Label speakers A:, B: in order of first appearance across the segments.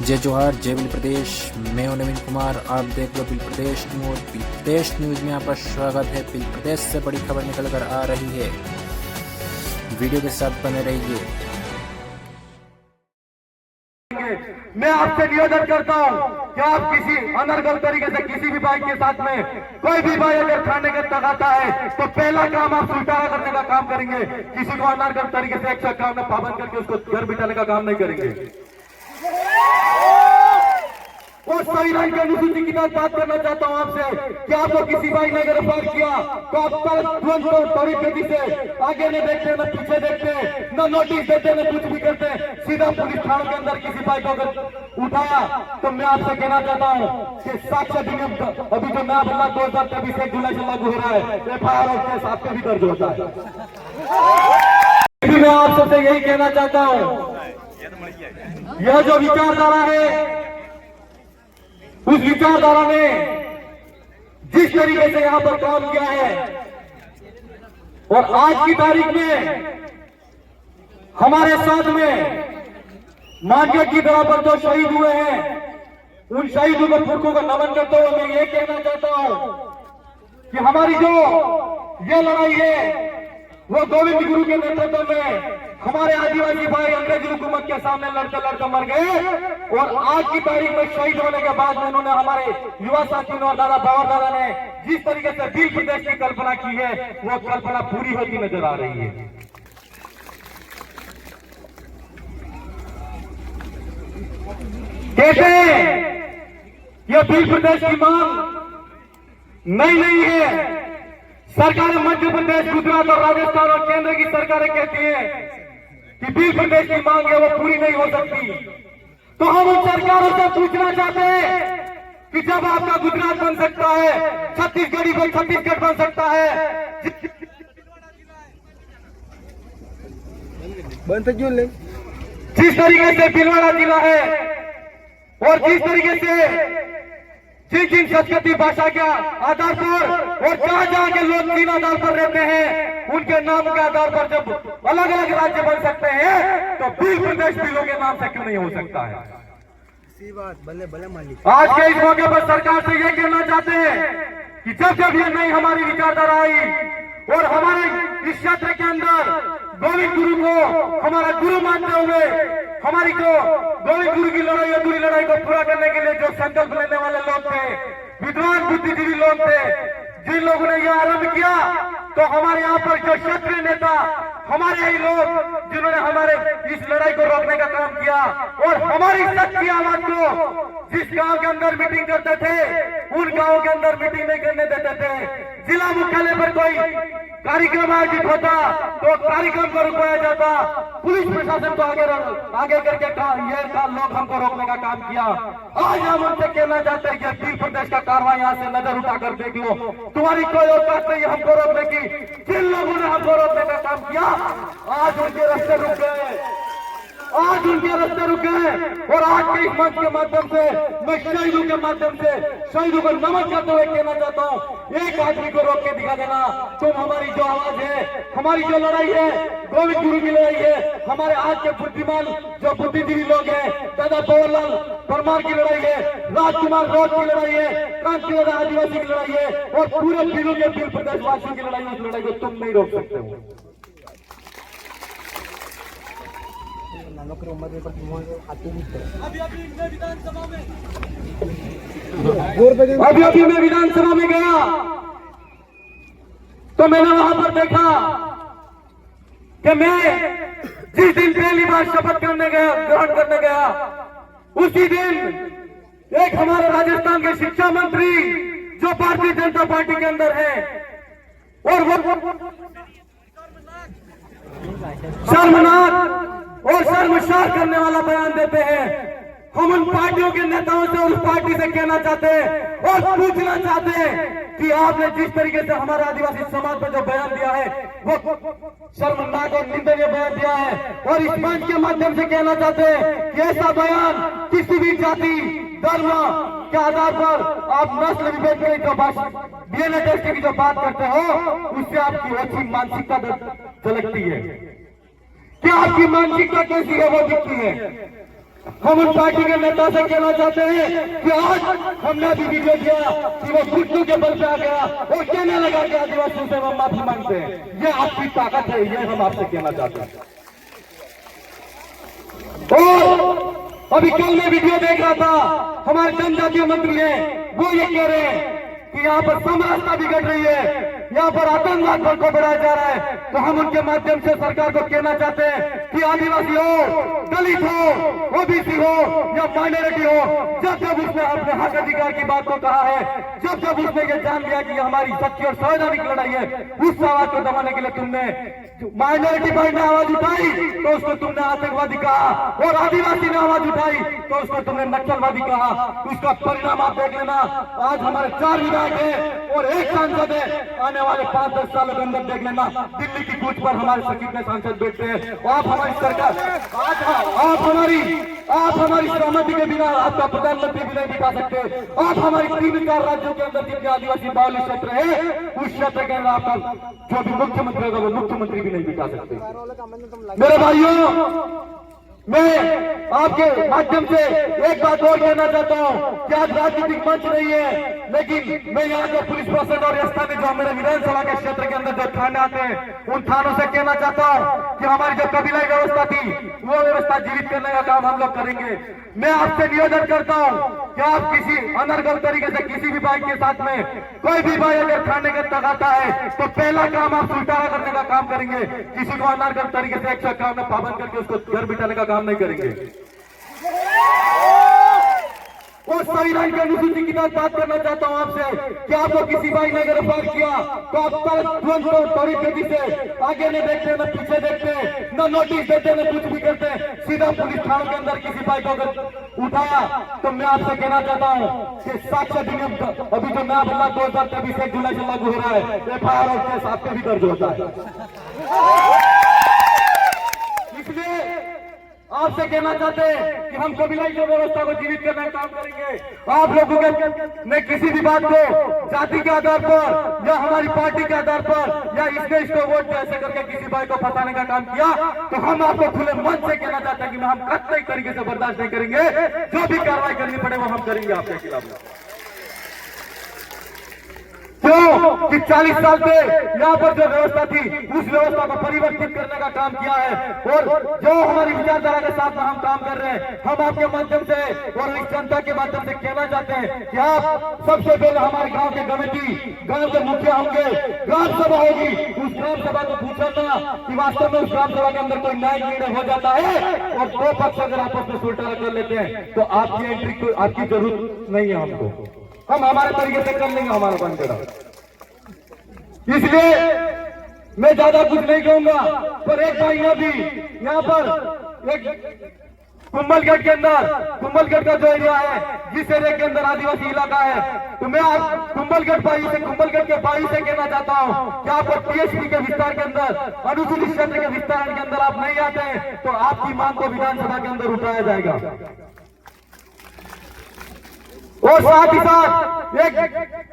A: जय जोहार, जय बिल प्रदेश। मैं हूं नवीन कुमार, आप देख लो बिल प्रदेश न्यूज। बिल प्रदेश न्यूज में आपका स्वागत है। बिल प्रदेश से बड़ी खबर निकल कर आ रही है, वीडियो के साथ बने रहिए।
B: मैं आपसे निवेदन करता हूं कि आप किसी अनर्गल तरीके से किसी भी भाई के साथ में कोई भी भाई अगर खाने का तकाता है तो पहला काम आप सुलटारा करने का काम करेंगे। किसी को अनर्गल तरीके से एक काम में पाबंद करके उसको घर बिठाने का काम नहीं करेंगे। और संविधान की अनुसूची की बात करना चाहता हूं आपसे कि आपको किसी भाई ने गिरफ्तार किया तो आप तुरंत त्वरित गति से आगे नहीं देखते, न पीछे देखते, न नोटिस देते, न कुछ भी करते, सीधा पुलिस थानों के अंदर किसी भाई को अगर उठाया तो मैं आपसे कहना चाहता हूं कि साक्ष्य अधिनियम अभी जो नया बदला 2023 1 जुलाई से लागू हो रहा है, FIR और केस आप पे भी दर्ज होता है। मैं आप सबसे यही कहना चाहता हूं, यह जो विचारधारा है उस विचारधारा ने जिस तरीके से यहां पर काम किया है और आज की तारीख में हमारे साथ में मानवीय की तरह पर जो शहीद हुए हैं उन शहीदों को पुरखों को नमन करते हुए मैं ये कहना चाहता हूं कि हमारी जो ये लड़ाई है वो गोविंद गुरु के नेतृत्व में हमारे आदिवासी भाई अंग्रेजी हुकूमत के सामने लड़ते लड़ते मर गए और आज की तारीख में शहीद होने के बाद में उन्होंने हमारे युवा साथियों और दादा बाबा दादा ने जिस तरीके से बिल प्रदेश की कल्पना की है वो कल्पना पूरी होती नजर आ रही है। कहते हैं यह बिल प्रदेश की मांग नहीं है। सरकारें मध्य प्रदेश, गुजरात और राजस्थान और केंद्र की सरकारें कहती हैं कि बिल प्रदेश की मांग है वो पूरी नहीं हो सकती। तो हम उन सरकारों से पूछना चाहते हैं कि जब आपका गुजरात बन सकता है, छत्तीसगढ़ी को छत्तीसगढ़ बन सकता है, जिस तरीके से भीलवाड़ा जिला है और जिस तरीके से जिन संस्कृति भाषा के आधार पर और जहां के लोग तीन आधार पर रहते हैं उनके नाम के आधार पर जब अलग अलग राज्य बन सकते हैं तो बिल प्रदेश बिलों के नाम से क्यों नहीं हो सकता है। आज के इस मौके पर सरकार से यह कहना चाहते हैं कि जब ये नई हमारी विचारधारा आई और हमारे इस क्षेत्र के अंदर गोविंद गुरु को हमारा गुरु मानते हुए हमारी जो गोविंद गुरु की लड़ाई अधूरी लड़ाई को पूरा करने के लिए जो संकल्प लेने वाले लोग थे, विद्वान बुद्धिजीवी लोग थे, जिन लोगों ने यह आरंभ किया तो हमारे यहाँ पर जो क्षत्रिय नेता हमारे ही लोग जिन्होंने हमारे इस लड़ाई को रोकने का काम किया और हमारी सच्ची आवाज को जिस गांव के अंदर मीटिंग करते थे उन गांवों के अंदर मीटिंग नहीं करने देते थे। जिला मुख्यालय पर कोई कार्यक्रम आयोजित होता तो कार्यक्रम को रुकवाया जाता, पुलिस प्रशासन को आगे करके ये लोग हमको रोकने का काम किया। आज हम उनसे कहना चाहते हैं कि बिल प्रदेश का कार्रवाई यहाँ से नजर उठाकर देख लो, तुम्हारी कोई औकात नहीं हमको रोकने की। जिन लोगों ने हमको रोकने का काम किया आज उनके रास्ते रुक गए, आज उनके रास्ते रुक गए। और आज के इस मंच के माध्यम से मैं शहीदों के माध्यम से शहीदों को नमन करते हुए कहना चाहता हूँ, एक आदमी को रोक के दिखा देना। तुम हमारी जो आवाज है, हमारी जो लड़ाई है, गोविंद गुरु की लड़ाई है, हमारे आज के बुद्धिमान जो बुद्धिजीवी लोग हैं, दादा पवनलाल परमार की लड़ाई है, राजकुमार गौर की लड़ाई है, क्रांति आदिवासी की लड़ाई है और पूरे बिलों के बिल प्रदेशवासियों की लड़ाई, उस लड़ाई को तुम नहीं रोक सकते हो। अभी मैं विधानसभा में गया तो मैंने वहां पर देखा कि मैं जिस दिन पहली बार शपथ करने गया, ग्रहण करने गया, उसी दिन एक हमारे राजस्थान के शिक्षा मंत्री जो भारतीय जनता पार्टी के अंदर है और वो शर्मनाक और शर्मसार करने वाला बयान देते हैं। हम उन पार्टियों के नेताओं से उस पार्टी से कहना चाहते हैं और पूछना चाहते हैं कि आपने जिस तरीके से हमारे आदिवासी समाज पर जो बयान दिया है वो शर्मनाक और निंदनीय बयान दिया है और इस मंच के माध्यम से कहना चाहते हैं कि ऐसा बयान किसी भी जाति धर्म के आधार पर आप नस्ल विभेद की जो डीएनए टेस्ट की जो बात करते हो उससे आपकी अच्छी मानसिकता झलकती है। क्या आपकी मानसिकता कैसी है वो दिखती है। हम उन पार्टी के नेता से कहना चाहते हैं कि आज हमने अभी वीडियो किया कि वो घुटनों के बल पे आ गया और कहने लगा कि आदिवासियों से हम माफी मांगते हैं। ये आपकी ताकत है, ये हम आपसे कहना चाहते हैं। और अभी कल मैं वीडियो देख रहा था, हमारे जनजातीय मंत्री हैं, वो ये कह रहे हैं कि यहाँ पर समरसता बिगड़ रही है, यहाँ पर आतंकवाद को बढ़ाया जा रहा है। तो हम उनके माध्यम से सरकार को कहना चाहते हैं कि आदिवासी हो, दलित हो, ओबीसी हो या माइनॉरिटी हो, जब जब उसने अपने हक अधिकार की बात को कहा है, जब जब उसने ये जान लिया कि हमारी सच्ची और संवैधानिक लड़ाई है, उस आवाज को दबाने के लिए तुमने माइनॉरिटी पार्टी ने आवाज उठाई तो उसको तुमने आतंकवादी कहा, और आदिवासी ने आवाज उठाई तो उसको तुमने नक्सलवादी कहा। उसका परिणाम आप देख लेना। आज हमारे 4 विधायक है और 1 सांसद है। आने वाले 5-10 सालों के अंदर देख लेना, दिल्ली की कूच पर हमारे सचिव में सांसद बैठते हैं। आप हमारी सरकार, आप हमारी सहमति के बिना आपका प्रधानमंत्री भी नहीं बिठा सकते। आप हमारी 3-4 राज्यों के अंदर जितने आदिवासी बाहुल्य क्षेत्र है, उस क्षेत्र के अंदर आपका जो भी मुख्यमंत्री होगा वो मुख्यमंत्री भी नहीं बिठा सकते। मेरे भाइयों, मैं आपके माध्यम से एक बात और कहना चाहता हूँ कि आज राजनीतिक मंच नहीं है, लेकिन मैं यहाँ के पुलिस प्रशासन और स्थानीय जो मेरे विधानसभा के क्षेत्र के अंदर जो थाने आते हैं, उन थानों से कहना चाहता हूँ कि हमारी जो कबीलाई व्यवस्था थी वो व्यवस्था जीवित करने का काम हम लोग करेंगे। मैं आपसे निवेदन करता हूँ कि आप किसी अनर्गल तरीके से किसी भी भाई के साथ में कोई भी भाई अगर थाने के तक आता है तो पहला काम आप सुलटारा करने का काम करेंगे। किसी को अनर्गल तरीके से 100 काम में पाबंद करके उसको घर बिठाने का काम नहीं करेंगे। और संविधान की अनुसूची की बात करना चाहता हूं आपसे कि आपको किसी भाई ने गिरफ्तार किया तो आप तुरंत त्वरित गति से आगे नहीं देखते, न पीछे देखते, न नोटिस देते, न कुछ भी करते, सीधा पुलिस थानों के अंदर किसी भाई को अगर उठाया तो मैं आपसे कहना चाहता हूं कि साक्ष्य अधिनियम अभी जो नया बदलाव 2023 1 जुलाई से लागू हो रहा है, FIR और केस आपके भी दर्ज होता है। इसलिए आपसे कहना चाहते हैं कि हम कबीलाई जो व्यवस्था को जीवित करने का काम करेंगे। आप लोगों ने किसी भी बात को जाति के आधार पर या हमारी पार्टी के आधार पर या इसको वोट ऐसे करके किसी भाई को फंसाने का काम किया तो हम आपको खुले मन से कहना चाहते हैं कि हम कतई तरीके से बर्दाश्त नहीं करेंगे। जो भी कार्रवाई करनी पड़े वो हम करेंगे आपके खिलाफ। क्यों कि 40 साल से यहाँ पर जो व्यवस्था थी उस व्यवस्था को परिवर्तित करने का काम किया है और जो हमारी विचारधारा के साथ में हम काम कर रहे हैं, हम आपके माध्यम से और इस जनता के माध्यम से कहना चाहते हैं कि आप सबसे पहले हमारे गांव के कमेटी, गांव के मुखिया होंगे, ग्राम सभा होगी, उस ग्राम सभा को पूछना कि वास्तव में उस ग्राम सभा के अंदर कोई न्यायिक निर्णय हो जाता है और 2 पक्ष अगर आपस में सुलटारा कर लेते हैं तो आपकी एंट्री को आपकी जरूरत नहीं है। हमको हम हमारे तरीके से कर लेंगे हमारा बन करा। इसलिए मैं ज्यादा कुछ नहीं कहूंगा, पर एक भाई ने भी यहाँ पर एक कुंभलगढ़ के अंदर, कुंभलगढ़ का जो एरिया है जिस एरिया के अंदर आदिवासी इलाका है, तो मैं आप कुंभलगढ़ के भाई से कहना चाहता हूँ कि आपको टीएसपी के विस्तार के अंदर, अनुसूचित क्षेत्र के विस्तार के अंदर आप नहीं आते हैं तो आपकी मांग को विधानसभा के अंदर उठाया जाएगा। और साथ ही साथ एक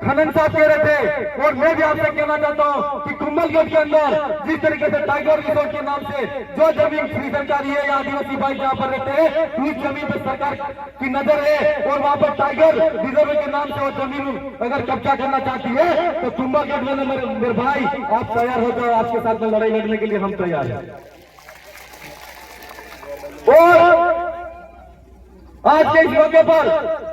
B: खनन साहब कह रहे थे और मैं भी आपसे कहना चाहता हूं कि कुंभलगढ़ के अंदर जिस तरीके से टाइगर रिसोर्ट के नाम से जो जमीन फ्री सरकारी है या आदिवासी भाई जहां पर रहते हैं उस जमीन पर सरकार की नजर है और वहां पर टाइगर रिजर्व के नाम से वो जमीन अगर कब्जा करना चाहती है तो कुंभलगढ़ में मेरे भाई आप तैयार हो जाओ, आपके साथ में लड़ाई लड़ने के लिए हम तैयार हैं। और आज के इस मौके पर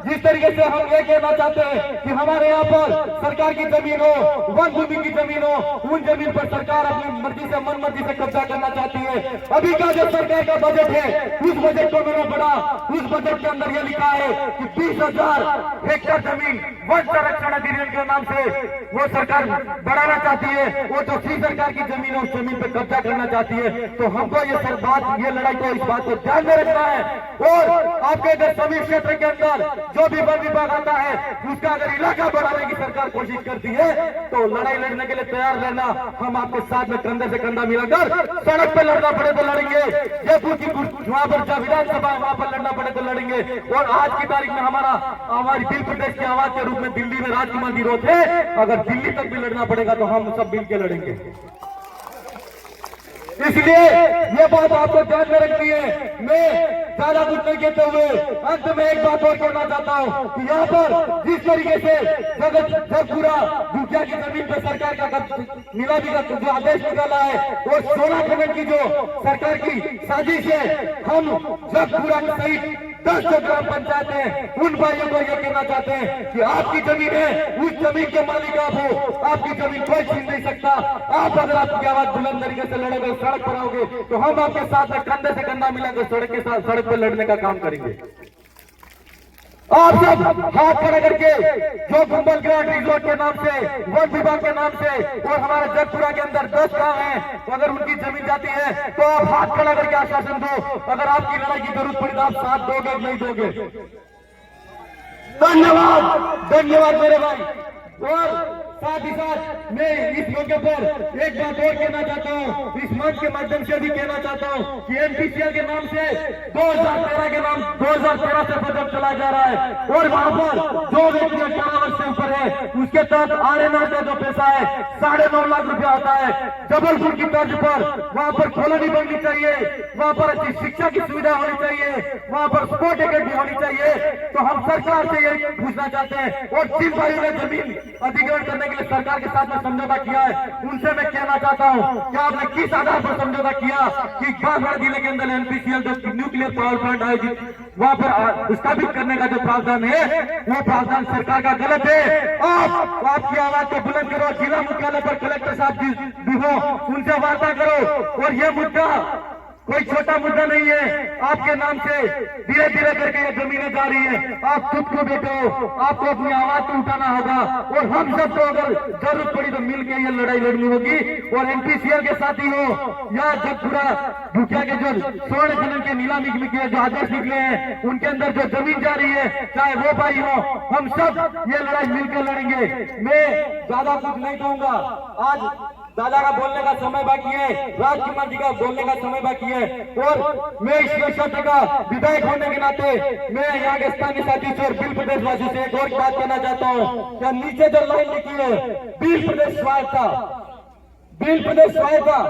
B: जिस तरीके से हम ये कहना चाहते हैं कि हमारे यहाँ पर सरकार की जमीन हो, वन भूमि की जमीन हो, उन जमीन पर सरकार अपनी मर्जी से मन मर्जी से कब्जा करना चाहती है। अभी का जो सरकार का बजट है उस बजट को मैंने पढ़ा, उस बजट के अंदर ये लिखा है कि 20,000 हेक्टेयर जमीन वन संरक्षण अधिनियम के नाम से वो सरकार बढ़ाना चाहती है। वो जो फ्री सरकार की जमीन है उस जमीन पर कब्जा करना चाहती है। तो हमको ये लड़ाई को इस बात को ध्यान में रखना है और आपके अगर सभी क्षेत्र के अंदर जो भी वन विभाग आता है उसका अगर इलाका बढ़ाने की सरकार कोशिश करती है तो लड़ाई लड़ने के लिए तैयार रहना। हम आपके साथ में कंधे से कंधा मिलाकर सड़क पे लड़ना पड़े तो लड़ेंगे, जयपुर की वहां पर जब विधानसभा है वहां पर लड़ना पड़े तो लड़ेंगे। और आज की तारीख में हमारी बिल प्रदेश की आवाज के रूप में दिल्ली में राजकुमार विरोध है, अगर दिल्ली तक भी लड़ना पड़ेगा तो हम सब मिल के लड़ेंगे। इसलिए ये बात आपको ध्यान में रखनी है। मैं ज्यादा कुछ नहीं कहते हुए अंत में एक बात और कहना चाहता हूँ कि यहाँ पर जिस तरीके से जब पूरा दुखिया की जमीन पर सरकार का नीलामी का जो आदेश निकाला है और 16 खनन की जो सरकार की साजिश है, हम जब पूरा सहित 10 जो ग्राम पंचायत है उन भाइयों को ये कहना चाहते हैं कि आपकी जमीन है, उस जमीन के मालिक आप हो, आपकी जमीन कोई छीन नहीं सकता। आप अगर आपकी आवाज बुलंद तरीके से लड़ोगे, सड़क पर आओगे, तो हम आपके साथ में कंधे से कंधा मिलाकर सड़क के साथ सड़क पर लड़ने का काम करेंगे। आप सब हाथ खड़ा करके जो गुम्बल ग्रांट रिजोर्ट के नाम से, वन विभाग के नाम से और हमारे जगपुरा के अंदर 10 गांव हैं, तो अगर उनकी जमीन जाती है तो आप हाथ खड़ा करके आश्वासन दो। अगर आपकी लड़ाई की जरूरत पड़ी तो आप साथ दोगे नहीं दोगे। धन्यवाद, धन्यवाद मेरे भाई। और साथ ही साथ मैं इस मौके पर एक बात और कहना चाहता हूँ, इस मंच के माध्यम से भी कहना चाहता हूँ कि एनपीसीएल के नाम से 2013 के नाम 2013 से बजट चला जा रहा है और वहाँ पर जो व्यक्ति 18 वर्ष से ऊपर है उसके तहत आरएनआर का जो पैसा है 9.5 लाख रुपया आता है। जबलपुर की तर्ज पर वहाँ पर कॉलोनी बननी चाहिए, वहाँ पर अच्छी शिक्षा की सुविधा होनी चाहिए, वहाँ पर स्पोर्ट एकेडमी होनी चाहिए। तो हम सरकार से यही पूछना चाहते हैं और जिन भाइयों ने जमीन अधिग्रहण करने के लिए सरकार के साथ में समझौता किया है उनसे मैं कहना चाहता हूं कि आपने किस आधार पर समझौता किया कि बांसवाड़ा जिले के अंदर एनपीसीएल जो न्यूक्लियर पावर प्लांट आयोजित वहां पर स्थापित करने का जो प्रावधान है वो प्रावधान सरकार का गलत है। आप आपकी आवाज को बुलंद करो, जिला मुख्यालय पर कलेक्टर साहब भी हो, उनसे वार्ता करो। और ये मुद्दा कोई छोटा मुद्दा नहीं है, आपके नाम से धीरे धीरे करके ये जमीनें जा रही है। आप खुद को बैठे हो, आपको अपनी आवाज को उठाना होगा और हम सबको अगर जरूरत पड़ी तो मिलकर ये लड़ाई लड़नी होगी। और एनपीसीएल के साथी हो या जगपुरा दुखिया के जो स्वर्ण खनन के नीलामी के जो आदेश निकले हैं उनके अंदर जो जमीन जा रही है, चाहे वो भाई हो, हम सब ये लड़ाई मिलकर लड़ेंगे। मैं ज्यादा कुछ नहीं कहूंगा, आज दादा का बोलने का समय बाकी है, राजकुमार जी का बोलने का समय बाकी है और मैं इस क्षेत्र का विधायक होने के नाते मैं यहाँ के स्थानीय साथी और बिल प्रदेश वासियों से एक और बात कहना चाहता हूँ। क्या नीचे जो लाइन लिखी है बिल प्रदेश स्वायत्ता, बिल प्रदेश स्वायत्ता,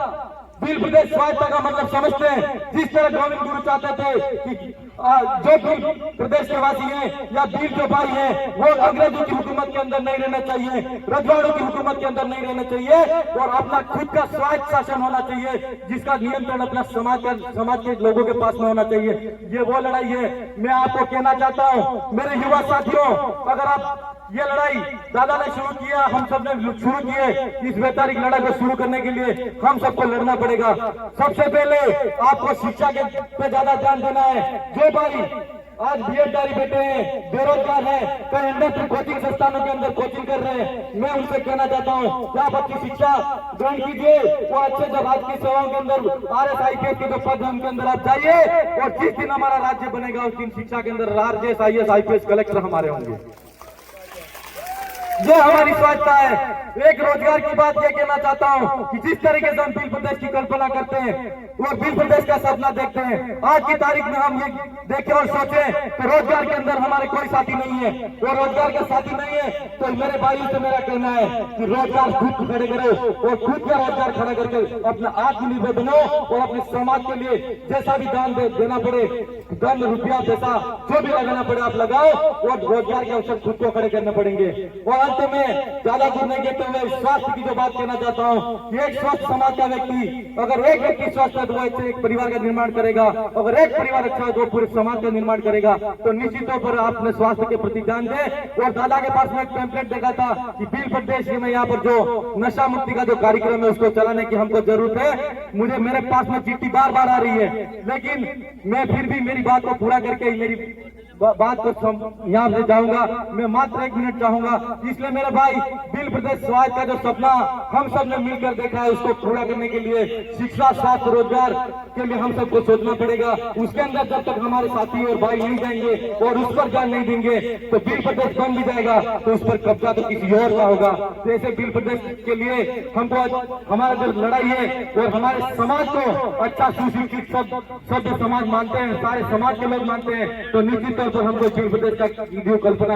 B: बिल प्रदेश स्वायत्ता का मतलब समझते हैं। जिस तरह गोविंद गुरु चाहते थे कि जो बिल प्रदेश के वासी हैं या बिल जो भाई है वो अंग्रेजों की हुकूमत के अंदर नहीं रहना चाहिए, रजवाड़ों की हुकूमत के अंदर नहीं रहना चाहिए और अपना खुद का स्वायत्त शासन होना चाहिए जिसका नियंत्रण अपना समाज के लोगों के पास में होना चाहिए। ये वो लड़ाई है। मैं आपको कहना चाहता हूँ मेरे युवा साथियों, अगर आप ये लड़ाई दादा ने शुरू किया, हम सब ने शुरू किए, इस वैचारिक लड़ाई को शुरू करने के लिए हम सबको लड़ना पड़ेगा। सबसे पहले आपको शिक्षा के पे ज्यादा ध्यान देना है। जो भाई आज बीएडधारी बैठे हैं, बेरोजगार हैं, कई इंडस्ट्री कोचिंग संस्थानों के अंदर कोचिंग कर रहे हैं, मैं उनसे कहना चाहता हूँ कि आप अच्छी शिक्षा ग्रहण कीजिए और अच्छे जब आपकी सेवाओं के अंदर RS-IPS के जो पद है उनके अंदर आप जाइए और जिस दिन हमारा राज्य बनेगा उस दिन शिक्षा के अंदर RS, IAS, IPS कलेक्टर हमारे होंगे। जो हमारी स्वायत्ता है। एक रोजगार की बात यह कहना चाहता हूँ कि जिस तरीके से हम बिल प्रदेश की कल्पना करते हैं और बिल प्रदेश का सपना देखते हैं, आज की तारीख में हम ये देखें और सोचें कि रोजगार के अंदर हमारे कोई साथी नहीं है और रोजगार का साथी नहीं है तो मेरे भाइयों से मेरा कहना है कि रोजगार खुद खड़े करो और खुद का रोजगार खड़ा करके अपना आत्मनिर्भर बनो और अपने समाज के लिए जैसा भी दान देना पड़े, धन रुपया पैसा जो भी लगाना पड़े आप लगाओ और रोजगार के अवसर खुद को खड़े करने पड़ेंगे। और अंत में ज्यादा कुछ नहीं कहते हुए स्वास्थ्य की जो बात कहना चाहता हूँ, एक स्वस्थ समाज का व्यक्ति, अगर एक व्यक्ति स्वस्थ है तो वो एक परिवार का निर्माण करेगा, अगर एक परिवार अच्छा है तो पूरे समाज का निर्माण करेगा। तो निश्चित तौर पर आप अपने स्वास्थ्य के प्रति ध्यान दें। और दादा के पास में एक पैम्पलेट देखा था कि बिल प्रदेश में यहाँ पर जो नशा मुक्ति का जो कार्यक्रम है उसको चलाने की हमको जरूरत है। मुझे मेरे पास में चिट्ठी बार बार आ रही है, लेकिन मैं फिर भी मेरी बात को पूरा करके ही मेरी बात को यहाँ से जाऊंगा। मैं मात्र 1 मिनट चाहूंगा, इसलिए मेरे भाई बिल प्रदेश स्वायत्त का जो सपना हम सब ने मिलकर देखा है उसको पूरा करने के लिए शिक्षा, स्वास्थ्य, रोजगार के लिए हम सबको सोचना पड़ेगा। उसके अंदर जब तक हमारे साथी और भाई नहीं जाएंगे और उस पर ध्यान नहीं देंगे तो बिल प्रदेश बन भी जाएगा तो उस पर कब्जा तो किसी और का होगा। तो ऐसे बिल प्रदेश के लिए हमको हमारा जो लड़ाई है और हमारे समाज को अच्छा सुशिक्षित सभ्य समाज मानते हैं, सारे समाज के लोग मानते हैं, तो निश्चित तौर पर हमको बिल प्रदेश का कल्पना